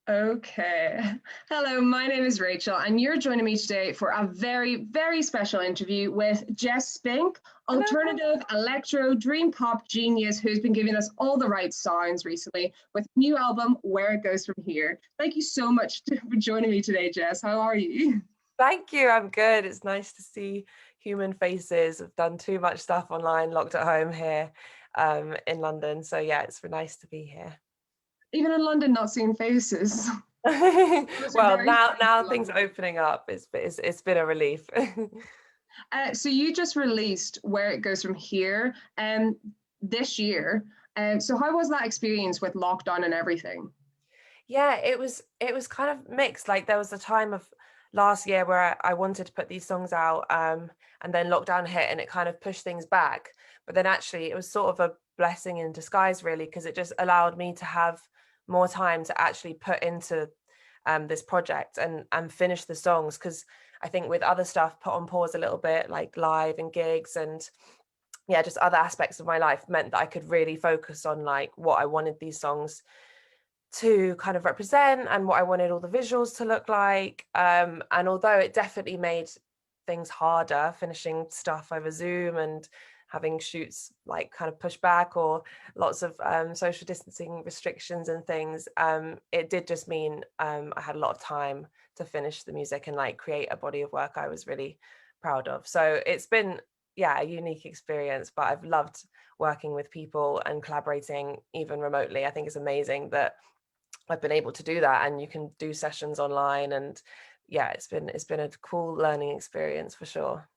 Okay. Hello, my name is Rachel, and you're joining me today for a very, very special interview with Jess Spink, Hello. alternative electro dream pop genius who's been giving us all the right sounds recently with a new album, Where It Goes From Here. Thank you so much for joining me today, Jess. How are you? Thank you. I'm good. It's nice to see human faces. I've done too much stuff online, locked at home here in London. So yeah, it's nice to be here. Even in London, not seeing faces. Those are Well, very now special. things are opening up. It's been a relief. So you just released Where It Goes From Here this year. So how was that experience with lockdown and everything? Yeah, it was kind of mixed. Like there was a time of last year where I wanted to put these songs out, and then lockdown hit and it kind of pushed things back. But then actually it was sort of a blessing in disguise, really, because it just allowed me to have more time to actually put into this project and finish the songs. Because I think with other stuff put on pause a little bit, like live and gigs and yeah, just other aspects of my life meant that I could really focus on like what I wanted these songs to kind of represent and what I wanted all the visuals to look like. And although it definitely made things harder finishing stuff over Zoom and having shoots like kind of pushed back or lots of social distancing restrictions and things, it did just mean I had a lot of time to finish the music and like create a body of work I was really proud of. So it's been, yeah, a unique experience, but I've loved working with people and collaborating even remotely. I think it's amazing that I've been able to do that, and you can do sessions online, and yeah, it's been a cool learning experience for sure.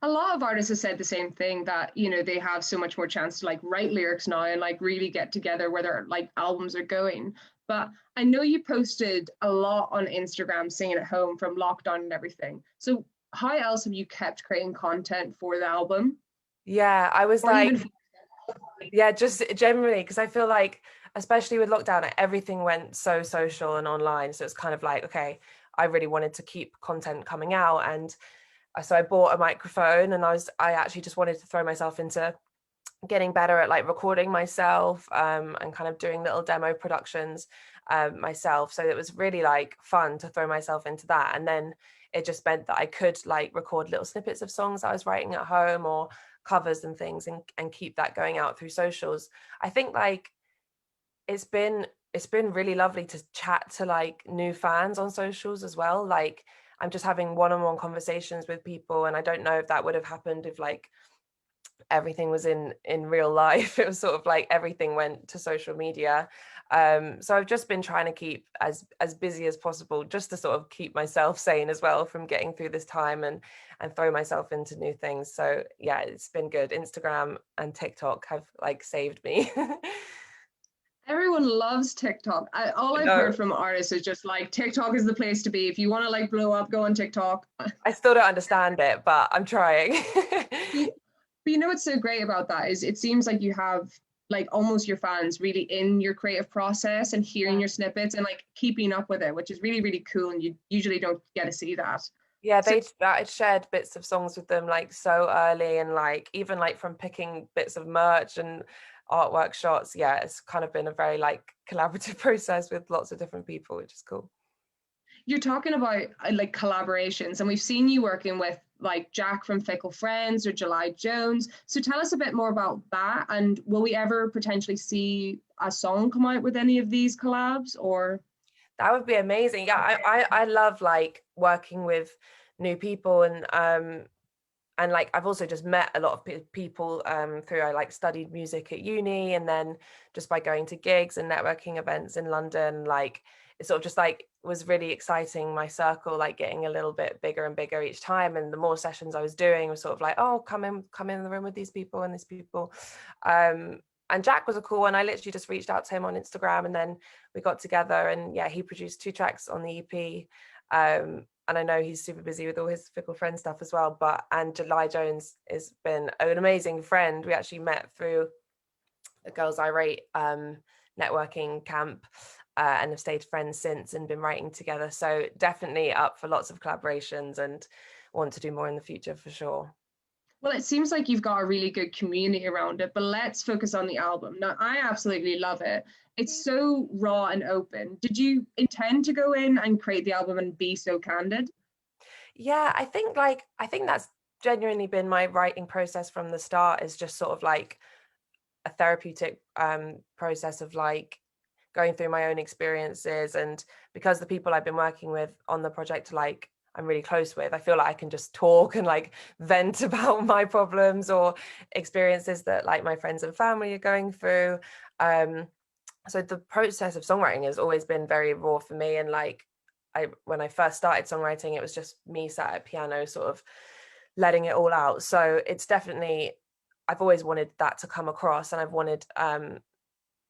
A lot of artists have said the same thing, that they have so much more chance to like write lyrics now and like really get together where their like albums are going. But I know you posted a lot on Instagram singing at home from lockdown and everything. So how else have you kept creating content for the album? Yeah, I was Or like, even yeah, just generally, because I feel like, especially with lockdown, like, everything went so social and online. So it's kind of like, okay, I really wanted to keep content coming out. And so I bought a microphone and I actually just wanted to throw myself into getting better at like recording myself and kind of doing little demo productions myself. So it was really like fun to throw myself into that. And then it just meant that I could like record little snippets of songs I was writing at home or covers and things and keep that going out through socials. I think like it's been it's been really lovely to chat to like new fans on socials as well. Like I'm just having one-on-one conversations with people, and I don't know if that would have happened if like everything was in real life. It was sort of like everything went to social media. So I've just been trying to keep as busy as possible, just to sort of keep myself sane as well from getting through this time and throw myself into new things. So yeah, it's been good. Instagram and TikTok have like saved me. everyone loves TikTok. All I've No, heard from artists is just like TikTok is the place to be. If you want to like blow up, go on TikTok. I still don't understand it, but I'm trying. But you know what's so great about that is it seems like you have like almost your fans really in your creative process and hearing your snippets and like keeping up with it, which is really, really cool. And you usually don't get to see that. Yeah, So I shared bits of songs with them like so early, and like even like from picking bits of merch and artwork shots. Yeah, it's kind of been a very like collaborative process with lots of different people, which is cool. you're talking about like collaborations, and we've seen you working with like Jack from Fickle Friends or July Jones. So tell us a bit more about that. And will we ever potentially see a song come out with any of these collabs or? That would be amazing. Yeah, I love like working with new people, and like I've also just met a lot of people through I like studied music at uni, and then just by going to gigs and networking events in London, like it sort of just like was really exciting, my circle like getting a little bit bigger and bigger each time. And the more sessions I was doing was sort of like, oh, come in the room with these people and these people. um and Jack was a cool one. I literally just reached out to him on Instagram, and then we got together, and yeah, he produced 2 tracks on the EP. And I know he's super busy with all his Fickle Friend stuff as well. And July Jones has been an amazing friend. We actually met through a Girls I Rate networking camp, and have stayed friends since and been writing together. So definitely up for lots of collaborations and want to do more in the future for sure. Well, it seems like you've got a really good community around it, but let's focus on the album. Now, I absolutely love it. It's so raw and open. Did you intend to go in and create the album and be so candid? Yeah, I think that's genuinely been my writing process from the start, is just sort of like a therapeutic process of like going through my own experiences. And because the people I've been working with on the project, like I'm really close with, I feel like I can just talk and like vent about my problems or experiences that like my friends and family are going through. um so the process of songwriting has always been very raw for me. And like when I first started songwriting, it was just me sat at piano sort of letting it all out. So it's definitely, I've always wanted that to come across, and I've wanted them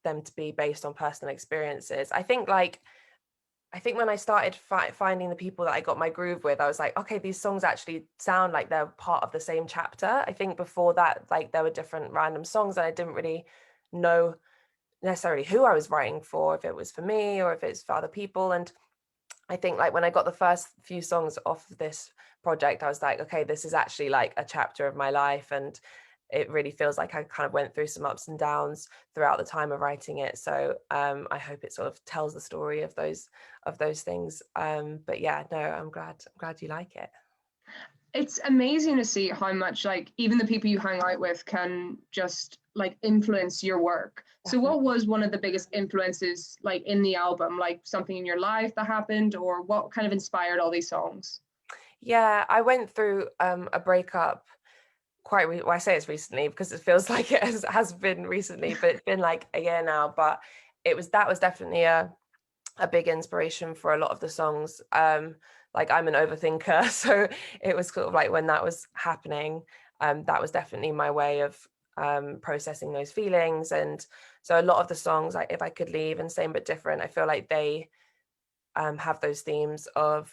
to be based on personal experiences. I think when I started finding the people that I got my groove with, I was like, okay, these songs actually sound like they're part of the same chapter. I think before that, like there were different random songs and I didn't really know necessarily who I was writing for, if it was for me or if it's for other people. And I think like when I got the first few songs off of this project, I was like, okay, this is actually like a chapter of my life. And it really feels like I kind of went through some ups and downs throughout the time of writing it. So I hope it sort of tells the story of those things. But yeah, no, I'm glad you like it. It's amazing to see how much like even the people you hang out with can just like influence your work. So what Definitely. was one of the biggest influences like in the album, like something in your life that happened, or what kind of inspired all these songs? Yeah, I went through a breakup well, I say it's recently because it feels like it has been recently, but it's been like a year now. But that was definitely a big inspiration for a lot of the songs. Like I'm an overthinker, so it was sort of like when that was happening, that was definitely my way of processing those feelings. And so a lot of the songs, like If I Could Leave and Same But Different, I feel like they have those themes of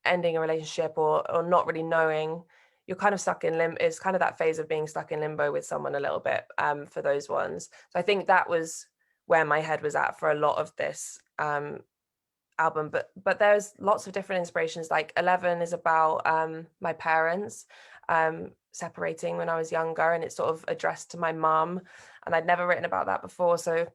ending a relationship, or not really knowing, you're kind of stuck in limbo. It's kind of that phase of being stuck in limbo with someone a little bit, for those ones. So I think that was where my head was at for a lot of this album. But there's lots of different inspirations. Like 11 is about my parents separating when I was younger, and it's sort of addressed to my mum, and I'd never written about that before. So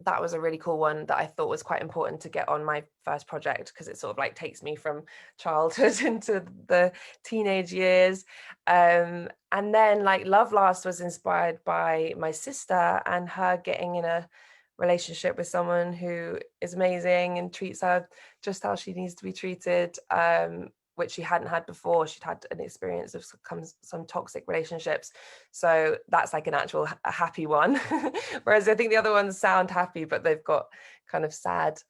that was a really cool one that I thought was quite important to get on my first project, because it sort of like takes me from childhood into the teenage years. And then like Love Last was inspired by my sister and her getting in a relationship with someone who is amazing and treats her just how she needs to be treated, which she hadn't had before. She'd had an experience of some toxic relationships. So that's like an actual a happy one. Whereas I think the other ones sound happy, but they've got kind of sad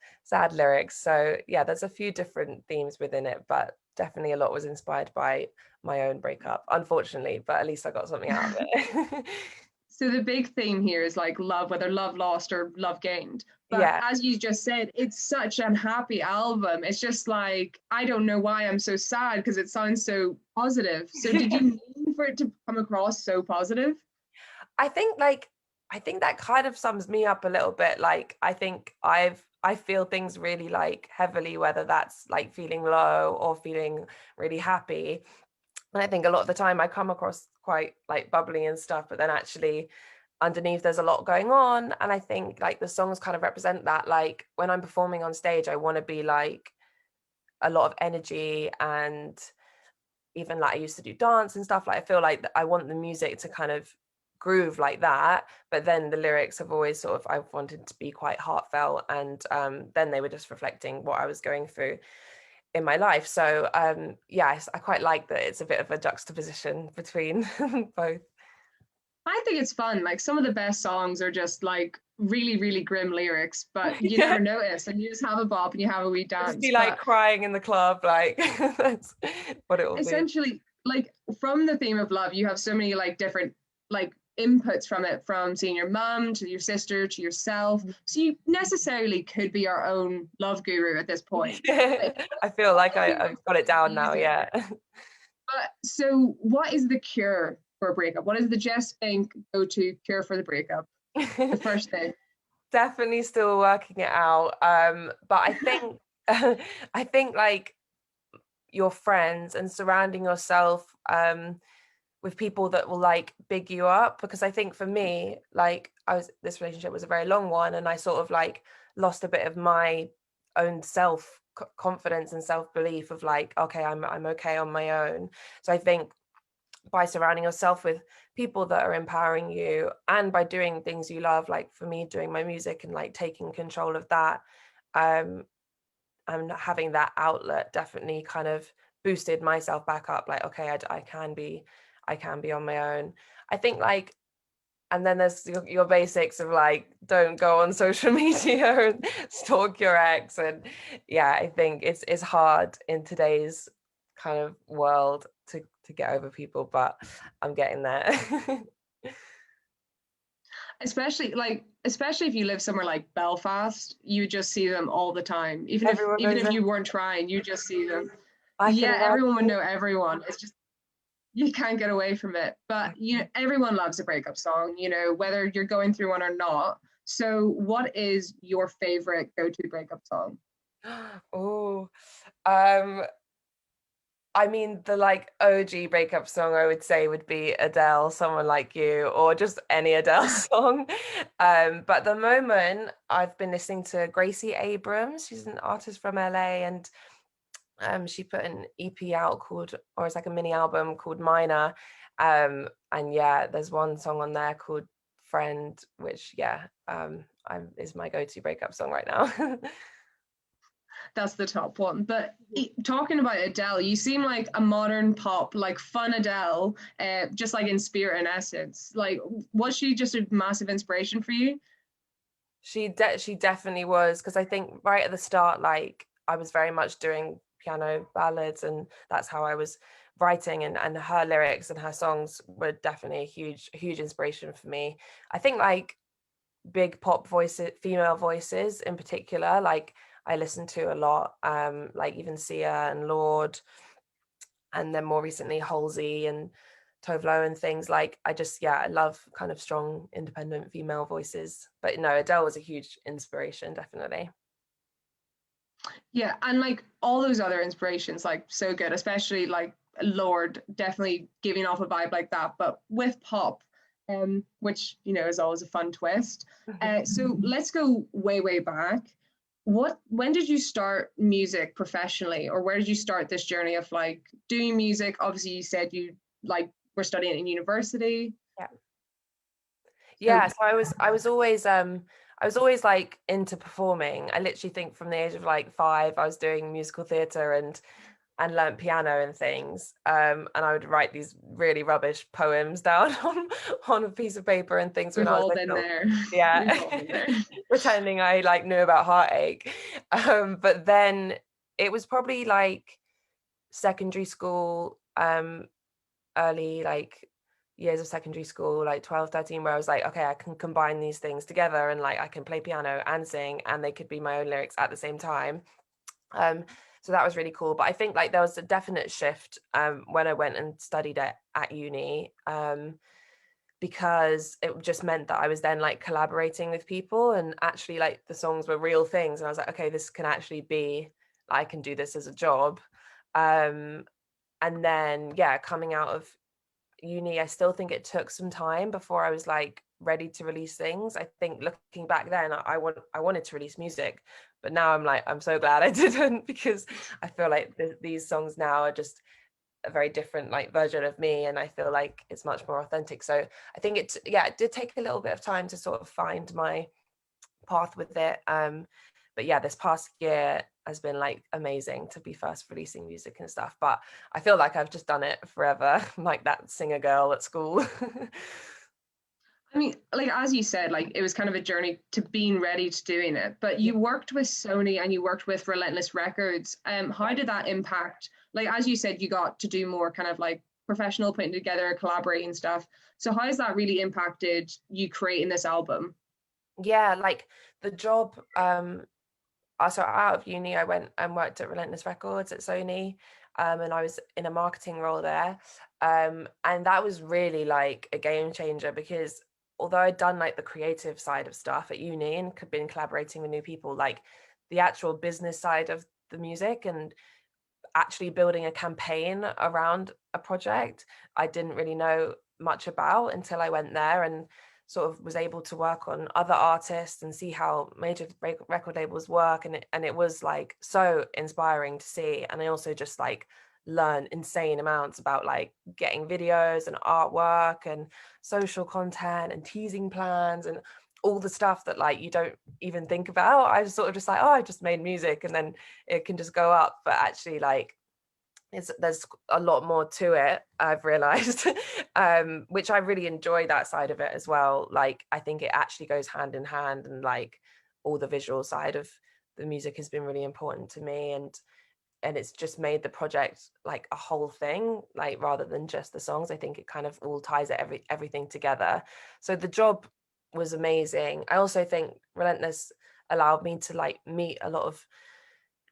lyrics. So yeah, there's a few different themes within it, but definitely a lot was inspired by my own breakup, unfortunately, but at least I got something out of it. So the big theme here is like love, whether love lost or love gained. But Yeah. as you just said, it's such an happy album. It's just like, I don't know why I'm so sad because it sounds so positive. So did you mean for it to come across so positive? I think like I think that kind of sums me up a little bit. Like I think I feel things really like heavily, whether that's like feeling low or feeling really happy. And I think a lot of the time I come across quite like bubbly and stuff, but then actually underneath there's a lot going on. And I think like the songs kind of represent that. Like when I'm performing on stage, I want to be like a lot of energy, and even like I used to do dance and stuff. Like I feel like I want the music to kind of groove like that, but then the lyrics have always sort of, I've wanted to be quite heartfelt, and then they were just reflecting what I was going through in my life. So yeah, I quite like that it's a bit of a juxtaposition between both. I think it's fun. Like some of the best songs are just like really, really grim lyrics, but you Yeah, never notice and you just have a bop and you have a wee just dance. be like But crying in the club, like that's what it will be. essentially, like from the theme of love, you have so many like different like inputs from it, from seeing your mum to your sister to yourself. So you necessarily could be our own love guru at this point. But I feel like if I've got it down now, easy. yeah. But so what is the cure for a breakup? What is the Jess Spink go-to cure for the breakup? The first thing. Definitely still working it out. But I think I think like your friends and surrounding yourself with people that will like big you up, because I think for me, like this relationship was a very long one, and I sort of like lost a bit of my own self confidence and self belief of like, okay, I'm okay on my own. So I think by surrounding yourself with people that are empowering you, and by doing things you love, like for me doing my music and like taking control of that, um and having that outlet definitely kind of boosted myself back up, like, okay, I can be on my own. I think like, and then there's your basics of like, don't go on social media and stalk your ex. And yeah, I think it's hard in today's kind of world to get over people, but I'm getting there. Especially if you live somewhere like Belfast, you just see them all the time. Even if Everyone even knows if it. you weren't trying, you just see them. I can Yeah, everyone would imagine. know everyone. It's just you can't get away from it. But you know, everyone loves a breakup song, you know, whether you're going through one or not. So what is your favorite go-to breakup song? Oh, um I mean, the like OG breakup song I would say would be Adele, Someone Like You, or just any Adele song. But at the moment, I've been listening to Gracie Abrams. She's an artist from LA, and she put an EP out called, or it's like a mini album called Minor. And yeah, there's one song on there called Friend, which yeah, is my go-to breakup song right now. That's the top one. But talking about Adele, you seem like a modern pop, like fun Adele, just like in spirit and essence. Like, was she just a massive inspiration for you? She definitely was, because I think right at the start, like I was very much doing piano ballads, and that's how I was writing, and her lyrics and her songs were definitely a huge inspiration for me. I think like big pop voices, female voices in particular, like I listen to a lot, like even Sia and Lord, and then more recently Halsey and Tove Lo and things. Like I just, yeah, I love kind of strong independent female voices. But no, Adele was a huge inspiration, definitely. Yeah, and like all those other inspirations, like so good, especially like Lord, definitely giving off a vibe like that, but with pop, which you know is always a fun twist. So let's go way back. When did you start music professionally, or where did you start this journey of like doing music? Obviously, you said you like were studying in university. Yeah. So Yeah, so I was always like into performing. I literally think from the age of like 5 I was doing musical theatre and learnt piano and things. And I would write these really rubbish poems down on a piece of paper and things when we've I was all been little. there. We've Yeah. all been there. Pretending I like knew about heartache. But then it was probably like secondary school, early like years of secondary school, like 12, 13, where I was like, okay, I can combine these things together, and like I can play piano and sing, and they could be my own lyrics at the same time. um so that was really cool. But I think like there was a definite shift when I went and studied at uni, because it just meant that I was then like collaborating with people, and actually like the songs were real things, and I was like, okay, this can actually be, I can do this as a job. um and then yeah, coming out of uni, I still think it took some time before I was like ready to release things. I think looking back then, I wanted to release music, but now I'm like, I'm so glad I didn't, because I feel like these songs now are just a very different like version of me, and I feel like it's much more authentic. So I think it did take a little bit of time to sort of find my path with it. But yeah, this past year has been like amazing to be first releasing music and stuff, but I feel like I've just done it forever, like that singer girl at school. I mean, like as you said, like it was kind of a journey to being ready to doing it. But Yeah. you worked with Sony and you worked with Relentless Records. How did that impact? Like as you said, you got to do more kind of like professional putting together, collaborating stuff. So how has that really impacted you creating this album? Yeah, like the job, so out of uni I went and worked at Relentless Records at Sony, and I was in a marketing role there, and that was really like a game changer, because although I'd done like the creative side of stuff at uni and been collaborating with new people, like the actual business side of the music and actually building a campaign around a project I didn't really know much about until I went there and sort of was able to work on other artists and see how major record labels work, and it was like so inspiring to see. And I also just like learn insane amounts about like getting videos and artwork and social content and teasing plans and all the stuff that like you don't even think about. I was sort of just like, oh, I just made music and then it can just go up, but actually like there's a lot more to it, I've realized. Which I really enjoy that side of it as well. Like I think it actually goes hand in hand, and like all the visual side of the music has been really important to me, and it's just made the project like a whole thing, like rather than just the songs. I think it kind of all ties everything together. So the job was amazing. I also think Relentless allowed me to like meet a lot of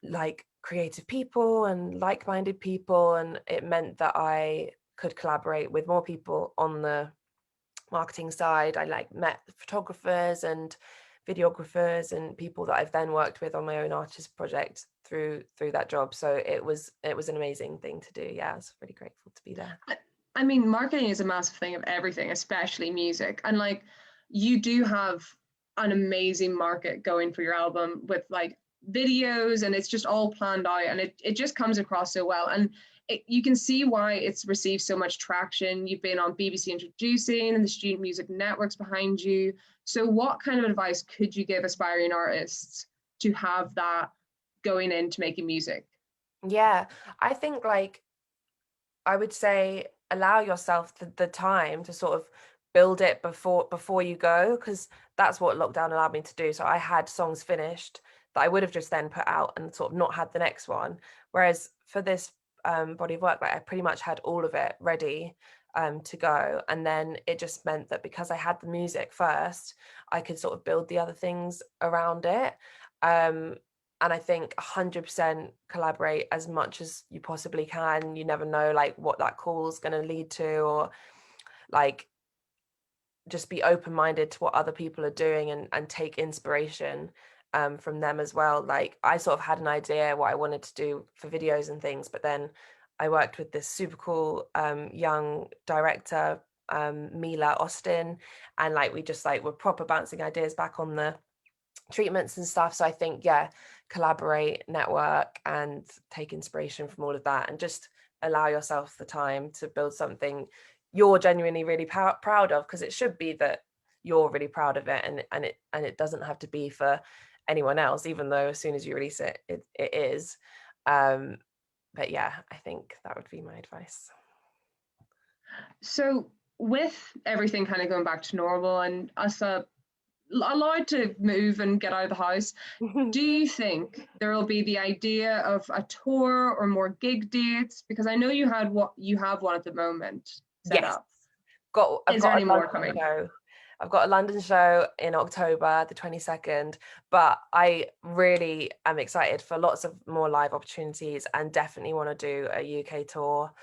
like creative people and like-minded people, and it meant that I could collaborate with more people on the marketing side. I like met photographers and videographers and people that I've then worked with on my own artist project through that job. So it was an amazing thing to do. Yeah, I was really grateful to be there. I mean, marketing is a massive thing of everything, especially music. And like, you do have an amazing market going for your album with like videos, and it's just all planned out, and it just comes across so well. And you can see why it's received so much traction. You've been on BBC Introducing, and the Student Music Network's behind you. So what kind of advice could you give aspiring artists to have that going into making music? Yeah, I think like I would say allow yourself the time to sort of build it before you go, because that's what lockdown allowed me to do. So I had songs finished that I would have just then put out and sort of not had the next one. Whereas for this body of work, like I pretty much had all of it ready to go. And then it just meant that because I had the music first, I could sort of build the other things around it. Um, and I think 100% collaborate as much as you possibly can. You never know like what that call is going to lead to, or like just be open-minded to what other people are doing, and take inspiration from them as well. Like I sort of had an idea what I wanted to do for videos and things, but then I worked with this super cool young director, Mila Austin, and like we just like were proper bouncing ideas back on the treatments and stuff. So I think, yeah, collaborate, network, and take inspiration from all of that, and just allow yourself the time to build something you're genuinely really proud of, because it should be that you're really proud of it, and it doesn't have to be for anyone else, even though as soon as you release it, it is. But yeah, I think that would be my advice. So with everything kind of going back to normal and us allowed to move and get out of the house, do you think there will be the idea of a tour or more gig dates? Because I know you have one at the moment set Yes, up. I've Is there got any a more London coming? show. I've got a London show in October, the 22nd, but I really am excited for lots of more live opportunities, and definitely want to do a UK tour.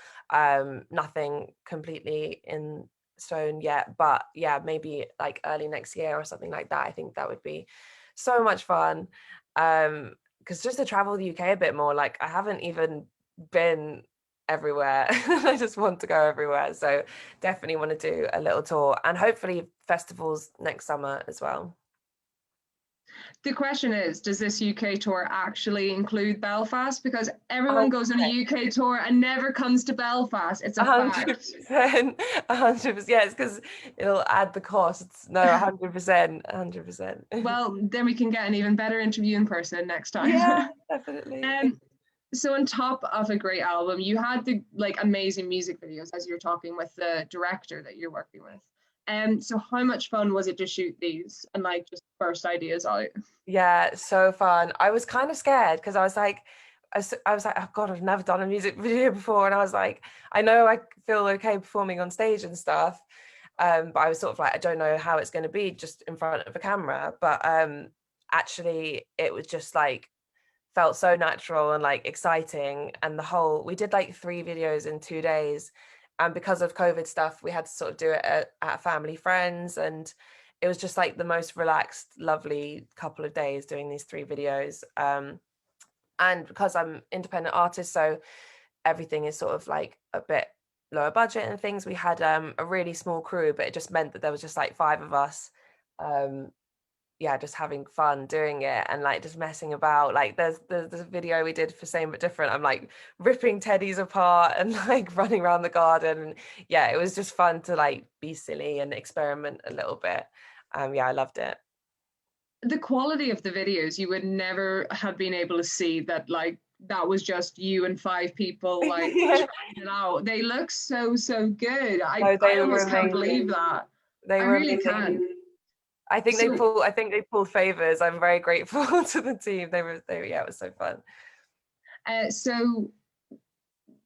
Nothing completely in stone yet, but yeah, maybe like early next year or something like that. I think that would be so much fun. Because just to travel the UK a bit more, like I haven't even been everywhere. I just want to go everywhere. So definitely want to do a little tour, and hopefully festivals next summer as well. The question is, does this UK tour actually include Belfast? Because everyone Oh, goes on a UK tour and never comes to Belfast. It's a fact. 100%, 100%. Yes, because it'll add the costs. No, 100%, 100%. Well, then we can get an even better interview in person next Yeah, time. definitely. um, so on top of a great album, you had the like amazing music videos as you're talking with the director that you're working with. So how much fun was it to shoot these and like just burst ideas out? Yeah, so fun. I was kind of scared because I was like, I was like, oh God, I've never done a music video before. And I was like, I know I feel okay performing on stage and stuff. But I was sort of like, I don't know how it's going to be just in front of a camera. But actually, it was just like, felt so natural and like exciting. And we did like 3 videos in 2 days. And because of COVID stuff, we had to sort of do it at family friends. And it was just like the most relaxed, lovely couple of days doing these 3 videos. And because I'm independent artist, so everything is sort of like a bit lower budget and things, we had a really small crew, but it just meant that there was just like 5 of us, yeah, just having fun doing it and like just messing about. Like there's a video we did for Same But Different. I'm like ripping teddies apart and like running around the garden, and yeah, it was just fun to like be silly and experiment a little bit. Yeah, I loved it. The quality of the videos, you would never have been able to see that, like, that was just you and 5 people like Yeah. trying it out. They look so good. I No, I they were almost can't believe amazing. that. They I were really amazing. can. So I think they pulled favors. I'm very grateful to the team. Yeah, it was so fun. so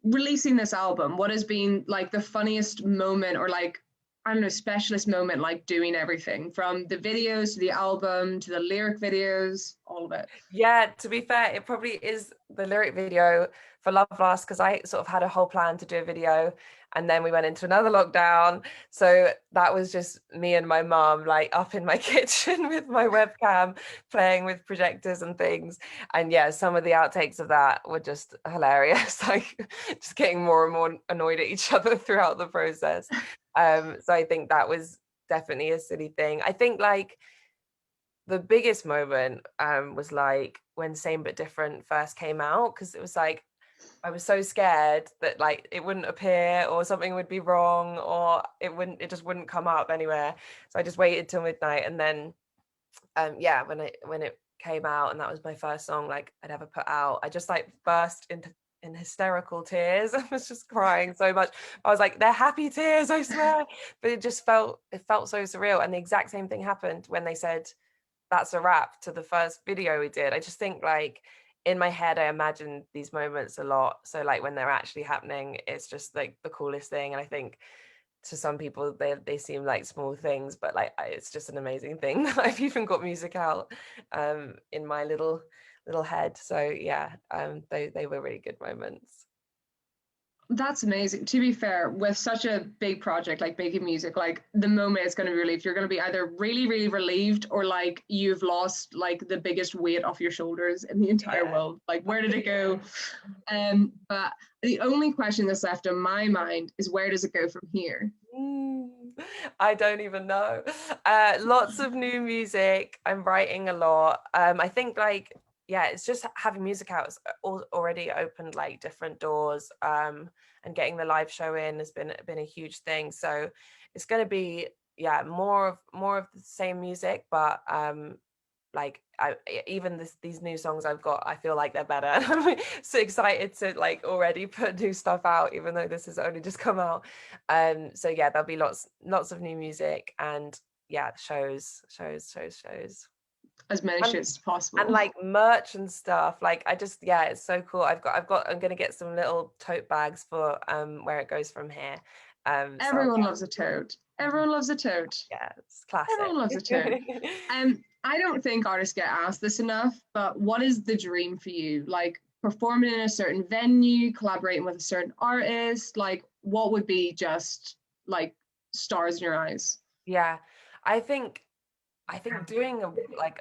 releasing this album, what has been like the funniest moment, or like, I don't know, specialist moment, like doing everything from the videos to the album to the lyric videos, all of it? Yeah, to be fair, it probably is the lyric video for Love Last, because I sort of had a whole plan to do a video and then we went into another lockdown. So that was just me and my mum like up in my kitchen with my webcam playing with projectors and things. And yeah, some of the outtakes of that were just hilarious, like just getting more and more annoyed at each other throughout the process. So I think that was definitely a silly thing. I think like the biggest moment was like when Same But Different first came out, because it was like I was so scared that like it wouldn't appear or something would be wrong or it just wouldn't come up anywhere. So I just waited till midnight, and then yeah, when it came out and that was my first song like I'd ever put out, I just like burst into in hysterical tears. I was just crying so much. I was like, they're happy tears, I swear. But it felt so surreal. And the exact same thing happened when they said that's a wrap to the first video we did. I just think like in my head, I imagine these moments a lot. So like when they're actually happening, it's just like the coolest thing. And I think to some people, they seem like small things, but like it's just an amazing thing that I've even got music out in my little head. So yeah, they were really good moments. That's amazing. To be fair, with such a big project like making music, like the moment it's going to be relieved, you're going to be either really relieved, or like you've lost like the biggest weight off your shoulders in the entire Yeah. world. Like, where did it go? But the only question that's left in my mind is, where does it go from here? I don't even know. Lots of new music. I'm writing a lot. I think like yeah, it's just having music out has already opened like different doors. And getting the live show in has been a huge thing. So it's going to be yeah more of the same music, but like even these new songs I've got, I feel like they're better. I'm so excited to like already put new stuff out, even though this has only just come out. So yeah, there'll be lots of new music, and yeah, shows. As many and, shits as and possible. like merch and stuff. Like I just yeah, it's so cool. I'm gonna get some little tote bags for where it goes from here. So Everyone loves a toad. Everyone loves a toad. yeah, it's classic. Everyone loves a toad. I don't think artists get asked this enough, but what is the dream for you? Like, performing in a certain venue, collaborating with a certain artist, like what would be just like stars in your eyes? Yeah, I think doing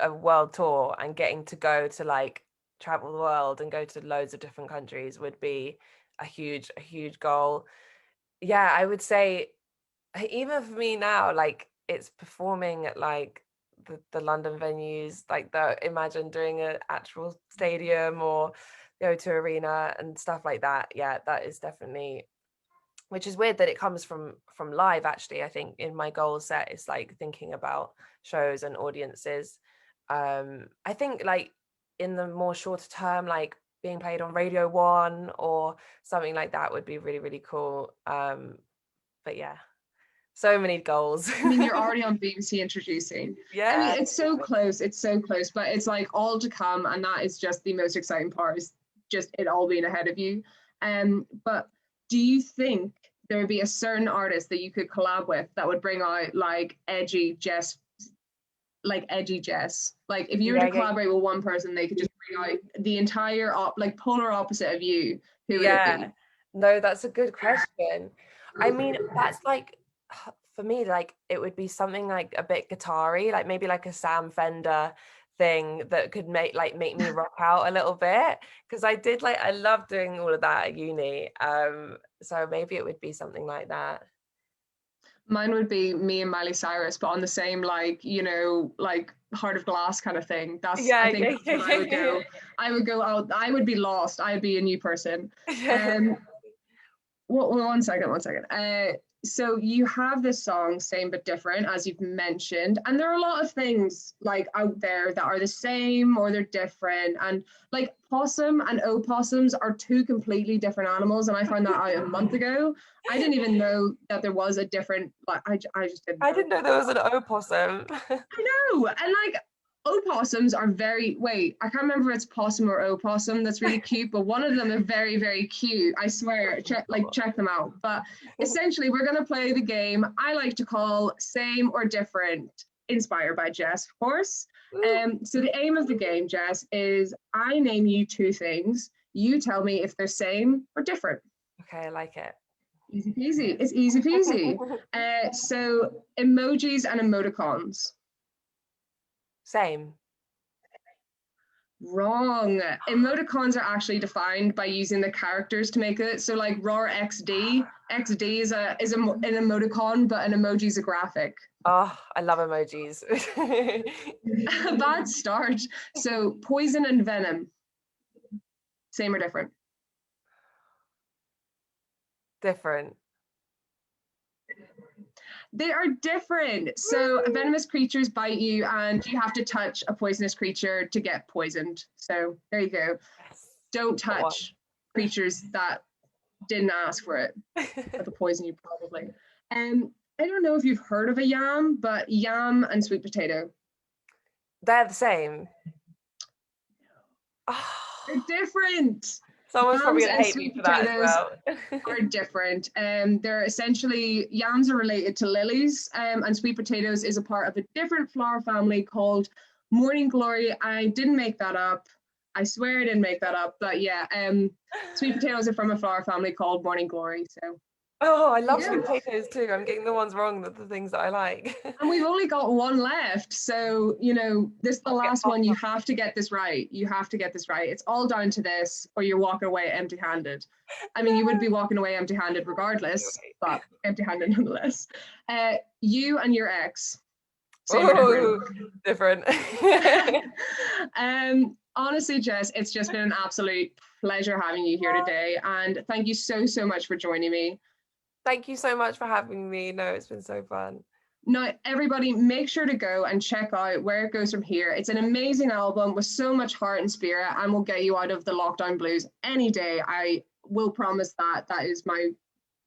a world tour and getting to go to like travel the world and go to loads of different countries would be a huge goal. Yeah, I would say even for me now, like it's performing at like the London venues, like imagine doing an actual stadium or the O2 Arena and stuff like that. Yeah, that is definitely, which is weird that it comes from live. Actually, I think in my goal set is like thinking about shows and audiences. I think like in the more shorter term, like being played on Radio 1 or something like that would be really cool. But yeah, so many goals. I mean, you're already on BBC Introducing. I mean, Yeah. it's so close. It's so close, but it's like all to come, and that is just the most exciting part. Is just it all being ahead of you. But do you think there would be a certain artist that you could collab with that would bring out like edgy Jess? Like, if you were to Yeah, collaborate with one person, they could just bring out the entire like polar opposite of you. Who would it yeah. be? No, that's a good question. I mean, that's like for me, like it would be something like a bit guitar-y, like maybe like a Sam Fender thing that could make me rock out a little bit, because I love doing all of that at uni. So maybe it would be something like that. Mine would be me and Miley Cyrus, but on the same, like, you know, like Heart of Glass kind of thing. I Yeah, think that's what I would go. I would go out, I would be lost. I'd be a new person. Um, one second, one second. So you have this song, Same But Different, as you've mentioned, and there are a lot of things like out there that are the same or they're different. And like possum and opossums are two completely different animals, and I found that out a month ago. I didn't even know that there was a different, like, I just didn't I know. didn't know there was an opossum. I know, and like opossums are very, wait, I can't remember if it's possum or opossum that's really cute, but one of them are very, very cute. I swear, check them out. But essentially, we're gonna play the game I like to call Same or Different, inspired by Jess, of course. So the aim of the game, Jess, is I name you two things. You tell me if they're same or different. Okay, I like it. Easy peasy. It's easy peasy. So emojis and emoticons. Same. Wrong. Emoticons are actually defined by using the characters to make it. So like RAR XD, XD is an emoticon, but an emoji is a graphic. Oh, I love emojis. A bad start. So poison and venom. Same or different? Different. They are different. So venomous creatures bite you and you have to touch a poisonous creature to get poisoned. So there you go. Yes. Don't touch creatures that didn't ask for it. That'll poison you probably. I don't know if you've heard of a yam, but yam and sweet potato. They're the same. They're different. Someone's probably Yams gonna and hate me sweet for that as potatoes well. are different. They're essentially, yams are related to lilies, and sweet potatoes is a part of a different flower family called morning glory. I didn't make that up. I swear I didn't make that up. But yeah, sweet potatoes are from a flower family called morning glory. So Oh, I love yeah. sweet potatoes too. I'm getting the ones wrong, the things that I like. And we've only got one left. So, you know, this is the last one. You have to get this right. You have to get this right. It's all down to this, or you're walking away empty handed. I mean, you would be walking away empty handed regardless, but empty handed nonetheless. You and your ex. Same or different? Honestly, Jess, it's just been an absolute pleasure having you here today. And thank you so, so much for joining me. Thank you so much for having me. No, it's been so fun. Now, everybody, make sure to go and check out Where It Goes From Here. It's an amazing album with so much heart and spirit and will get you out of the lockdown blues any day. I will promise that. That is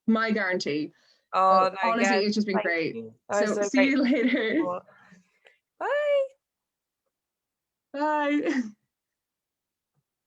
my guarantee. Oh, no, honestly, it's just been great. So see you later. Bye. Bye.